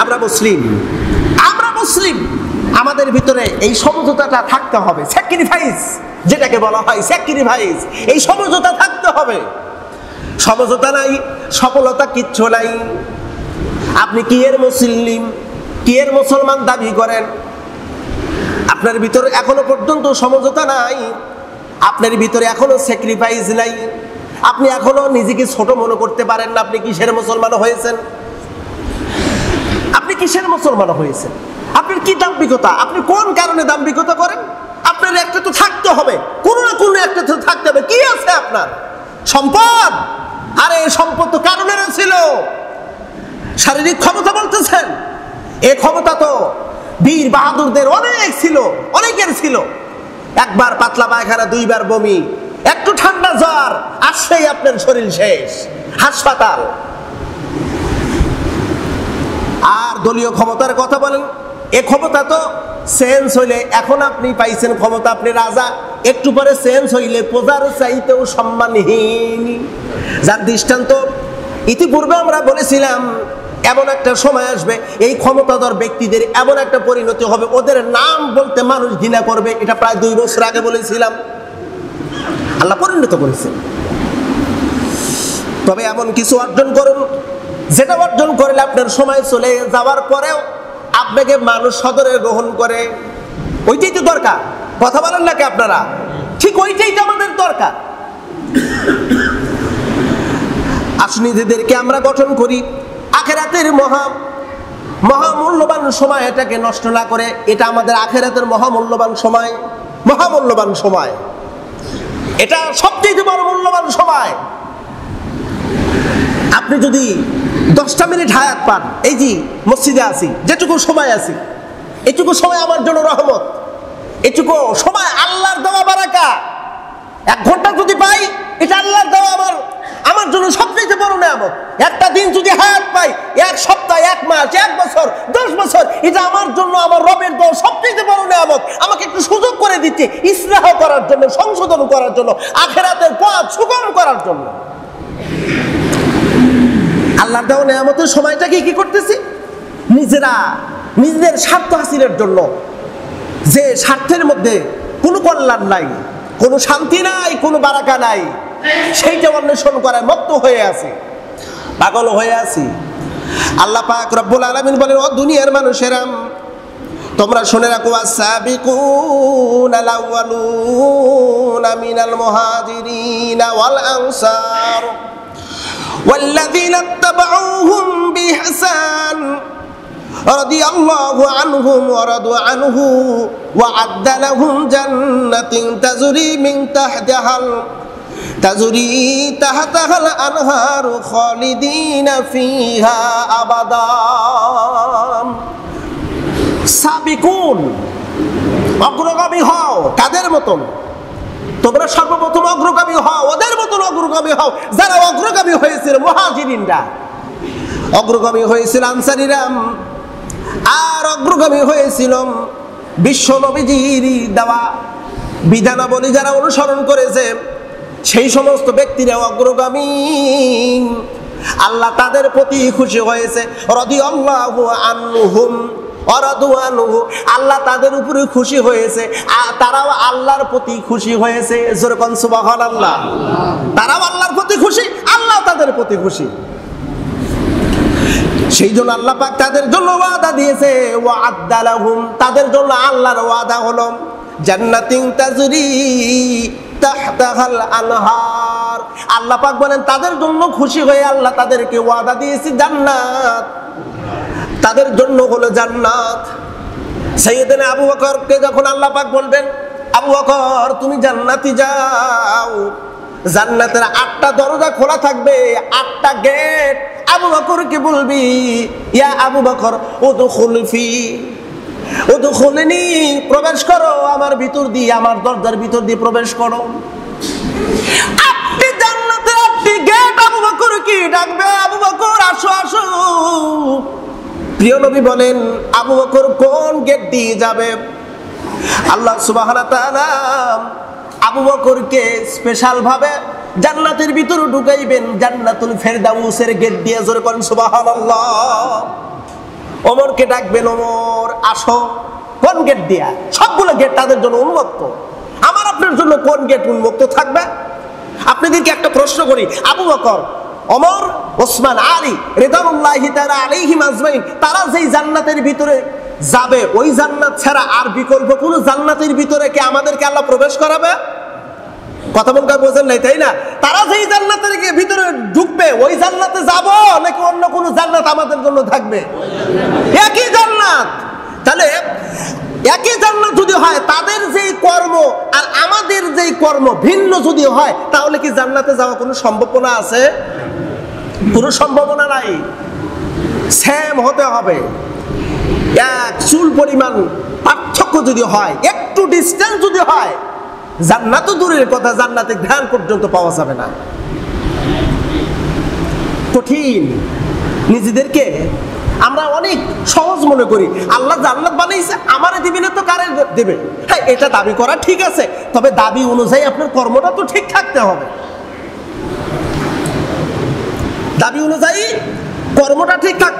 আমরা মুসলিম, আমাদের ভিতরে এই সমঝোতাটা থাকতে হবে। স্যাক্রিফাইস যেটাকে বলা হয়, স্যাক্রিফাইস, এই সমঝোতা থাকতে হবে। সমঝোতা নাই, সফলতা কিচ্ছু নাই। আপনি কি এর মুসলিম, কি এর মুসলমান দাবি করেন, আপনার ভিতরে এখনো পর্যন্ত সমঝোতা নাই, আপনার ভিতরে এখনো স্যাক্রিফাইস নাই, আপনি এখনো নিজেকে ছোট মনে করতে পারেন না। আপনি কিসের মুসলমান হয়েছেন? আপনি কিসের মুসলমান হয়েছেন? আপনার কি দাম্ভিকতা? আপনি কোন কারণে দাম্ভিকতা করেন? আপনার একটা তো থাকতে হবে, কোনো না কোনো একটা তো থাকতে হবে। কি আছে আপনার? সম্পদ। আরে সম্পদ তো কারণের ছিল। শারীরিক ক্ষমতা বলতেছেন, এই ক্ষমতা তো বীর বাহাদুরদের অনেক ছিল, অনেকের ছিল। একবার পাতলা পায়খানা, দুইবার বমি, একটু ঠান্ডা জ্বর আসছেই আপনার শরীর শেষ, হাসপাতাল। আর দলীয় ক্ষমতার কথা বলেন, এ ক্ষমতা তো চেঞ্জ হইলে, এখন আপনি পাইছেন ক্ষমতা, আপনি রাজা, একটু পরে চেঞ্জ হইলে প্রজার চাইতেও সম্মানহীন। যার দৃষ্টান্ত ইতিপূর্বে আমরা বলেছিলাম, এমন একটা সময় আসবে এই ক্ষমতাধর ব্যক্তিদের এমন একটা পরিণতি হবে, ওদের নাম বলতে মানুষ ঘৃণা করবে। এটা প্রায় 2 বছর আগে বলেছিলাম, আল্লাহ পরিণত করেছে। তবে এমন কিছু অর্জন করুন যেটা অর্জন করলে আপনার সময় চলে যাওয়ার পরেও আপনাকে মানুষ সদরে গ্রহণ করে। ওইটাই তো দরকার। কথা বলেন নাকি আপনারা? ঠিক ওইটাই তো আমাদের দরকার। আসুন নিজেদেরকে আমরা গঠন করি আখিরাতের মহামূল্যবান সময়, এটাকে নষ্ট না করে। এটা আমাদের আখিরাতের মহামূল্যবান সময়, মহামূল্যবান সময়। এটা সবচেয়ে বড় মূল্যবান সময়। আপনি যদি 10টা মিনিট হায়াত পান, এই যে মসজিদে আছি, যেটুকু সময় আছি, এটুকু সময় আমার জন্য রহমত, এটুকু সময় আল্লাহর দেওয়া বারাকা। 1 ঘন্টা যদি পাই, এটা আল্লাহর দেওয়া আমার জন্য সবচেয়ে বড় নিয়ামত। একটা দিন যদি হায়াত পাই, 1 সপ্তাহ, 1 মাস, 1 বছর, 10 বছর, এটা আমার জন্য আমার রবের দেওয়া সবচেয়ে বড় নিয়ামত। আমাকে একটু সুযোগ করে দিচ্ছে ইসলাহ করার জন্য, সংশোধন করার জন্য, আখিরাতের পথ সুগম করার জন্য। আল্লাহর দেওয়া নিয়ামতের সময়টাকে কি করতেছি? নিজেদের স্বার্থ হাসিলের জন্য, যে স্বার্থের মধ্যে কোনো কল্যাণ নাই, কোনো শান্তি নাই, কোনো বারাকা নাই, সেইটা অন্বেষণ করায় মত্ত হয়ে আছে, পাগল হয়ে আছি। আল্লাহ পাক রব্বুল আলামিন বলেন, ও দুনিয়ার মানুষেরা, তোমরা শুনে রাখো, আস-সাবিকুনাল আউয়ালুনা মিনাল মুহাজিরিনা ওয়াল আনসার والذين اتبعوهم بإحسان رضي الله عنهم ورضوا عنه وأعد لهم جنات تجري تحتها الأنهار خالدين فيها أبدا। সাবিকুন, অগ্রগামী হও। কাদের মতন? তোমরা সর্বপ্রথম অগ্রগামী হও, ওদের মতন অগ্রগামী হও যারা অগ্রগামী হয়েছিল। মুহাজিরিনরা অগ্রগামী হয়েছিল, আনসারীরা আর অগ্রগামী হয়েছিল বিশ্ব নবীজির দেওয়া বিধানাবলী যারা অনুসরণ করেছে, সেই সমস্ত ব্যক্তিরা অগ্রগামী। আল্লাহ তাদের প্রতি খুশি হয়েছে। রাদিয়াল্লাহু আনহুম ওয়া রাদু আনহু, আল্লাহ তাদের উপরে খুশি হয়েছে, তারাও আল্লাহর প্রতি খুশি হয়েছে। জোরে কোন সুবহানাল্লাহ। তারাও আল্লাহর প্রতি খুশি, আল্লাহ তাদের প্রতি খুশি। সেই জন্য আল্লাহ পাক তাদের জন্য ওয়াদা দিয়েছে, ওয়া'আদ্দা লাহুম, তাদের জন্য আল্লাহর ওয়াদা হলো জান্নাতিন তাজরি তাহতাহাল আনহার। আল্লাহ পাক বলেন, তাদের জন্য খুশি হয়ে আল্লাহ তাদেরকে ওয়াদা দিয়েছে জান্নাত, তাদের জন্য হলো জান্নাত। সাইয়েদনা আবু বকরকে যখন আল্লাহ পাক বলবেন, আবু বকর তুমি জান্নাতে যাও, জান্নাতের 8টা দরজা খোলা থাকবে, 8টা গেট। আবু বকরকে বলবি, ইয়া আবু বকর উদখুলনি, প্রবেশ করো আমার ভিতর দিয়ে, আমার দরজার ভিতর দিয়ে প্রবেশ করো। 8টি জান্নাতের 8টি গেট। আবু বকর কি ডাকবে, আবু বকর আসো আসো। প্রিয় নবী বলেন, আবু বকর কোন গেট দিয়ে যাবে? আল্লাহ সুবহানাহু ওয়া তাআলা আবু বকরকে স্পেশাল ভাবে জান্নাতের ভিতরে ঢুকাইবেন জান্নাতুল ফেরদাউসের গেট দিয়ে। জোরে কোন সুবহানাল্লাহ। ও অমরকে ডাকবেন, অমর আসো, কোন গেট দিয়া? সবগুলো গেট তাদের জন্য উন্মুক্ত। আমার আপনার জন্য কোন গেট উন্মুক্ত থাকবে? আপনাদেরকে একটা প্রশ্ন করি, আবু বকর, ওমর, ওসমান, আলী রিদওয়ানুল্লাহি তাআলা আলাইহিম আজমাইন, তারা যেই জান্নাতের ভিতরে যাবে, ওই জান্নাত ছাড়া আর বিকল্প কোন জান্নাতের ভিতরে কি আমাদেরকে আল্লাহ প্রবেশ করাবে? কথা বলতে বোঝেন নাই, তাই না? তারা যেই জান্নাতের ভিতরে ঢুকবে, ওই জান্নাতে যাব নাকি অন্য কোন জান্নাত আমাদের জন্য থাকবে? একই জান্নাত। তাহলে একই জান্নাত যদি হয়, তাদের যেই কর্ম আর আমাদের যেই কর্ম ভিন্ন যদি হয়, তাহলে কি জান্নাতে যাওয়া কোনো সম্ভাবনা আছে? কোনো সম্ভাবনা নাই। সেম হতে হবে। এক চুল পরিমাণ পার্থক্য যদি হয়, একটু ডিস্টেন্স যদি হয়, জান্নাত দূরের কথা, জান্নাতে ধ্যান পর্যন্ত পাওয়া যাবে না। কঠিন। নিজেদেরকে আমরা অনেক সহজ মনে করি। আল্লাহ জান্নাত বানাইছে, আমারে দিবে না তো কারে দেবে? হ্যাঁ, এটা দাবি করা ঠিক আছে, তবে দাবি অনুযায়ী আপনার কর্মটা তো ঠিক থাকতে হবে। দাবি অনুযায়ী কর্মটা ঠিক থাকতে